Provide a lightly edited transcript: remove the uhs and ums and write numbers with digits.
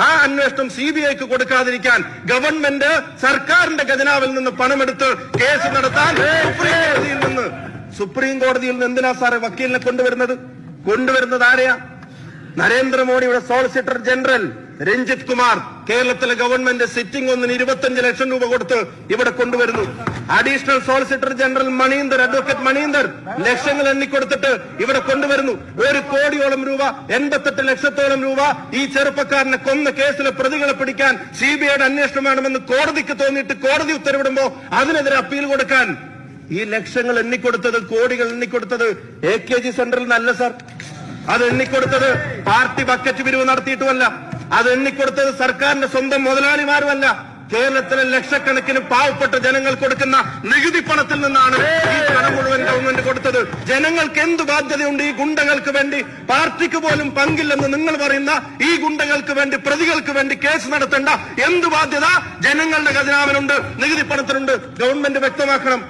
ആ അന്വേഷണം CBIക്ക് കൊടുക്കാതിരിക്കാൻ ഗവൺമെന്റ് സർക്കാരിന്റെ ഖജനാവിൽ നിന്ന് പണമെടുത്ത് കേസ് നടത്താൻ സുപ്രീം കോടതിയിൽ നിന്ന് എന്തിനാ സാറേ വക്കീലിനെ കൊണ്ടുവരുന്നത് ആരെയാ? നരേന്ദ്രമോദിയുടെ സോളിസിറ്റർ ജനറൽ രഞ്ജിത് കുമാർ കേരളത്തിലെ ഗവൺമെന്റ് സിറ്റിംഗ് ഒന്നിന് 25 ലക്ഷം രൂപ കൊടുത്ത് ഇവിടെ കൊണ്ടുവരുന്നു. Additional solicitor general advocate Maninder ലക്ഷങ്ങൾ എണ്ണിക്കൊടുത്തിട്ട് ഇവിടെ കൊണ്ടുവരുന്നു. 1 കോടിയോളം രൂപ, 88 ലക്ഷത്തോളം രൂപ ഈ ചെറുപ്പക്കാരനെ കൊന്ന കേസിലെ പ്രതികളെ പിടിക്കാൻ CBIയുടെ അന്വേഷണം വേണമെന്ന് കോടതിക്ക് തോന്നിയിട്ട് കോടതി ഉത്തരവിടുമ്പോ അതിനെതിരെ അപ്പീൽ കൊടുക്കാൻ ഈ ലക്ഷങ്ങൾ എണ്ണിക്കൊടുത്തത്, കോടികൾ എണ്ണിക്കൊടുത്തത് AKG സെന്ററിൽ നിന്നല്ല സാർ. അത് എണ്ണിക്കൊടുത്തത് പാർട്ടി ബക്കറ്റ് പിരിവ് നടത്തിയിട്ടുമല്ല. അത് എണ്ണിക്കൊടുത്തത് സർക്കാരിന്റെ സ്വന്തം മുതലാളിമാരുമല്ല. കേരളത്തിലെ ലക്ഷക്കണക്കിന് പാവപ്പെട്ട ജനങ്ങൾ കൊടുക്കുന്ന നികുതി പണത്തിൽ നിന്നാണ് ഈ പണം മുഴുവൻ ഗവൺമെന്റ് കൊടുത്തത്. ജനങ്ങൾക്ക് എന്ത് ബാധ്യതയുണ്ട് ഈ ഗുണ്ടകൾക്ക് വേണ്ടി? പാർട്ടിക്ക് പോലും പങ്കില്ലെന്ന് നിങ്ങൾ പറയുന്ന ഈ ഗുണ്ടകൾക്ക് വേണ്ടി, പ്രതികൾക്ക് വേണ്ടി കേസ് നടത്തേണ്ട എന്ത് ബാധ്യത ജനങ്ങളുടെ ഖജനാവിനുണ്ട്, നികുതി പണത്തിനുണ്ട്? ഗവൺമെന്റ് വ്യക്തമാക്കണം.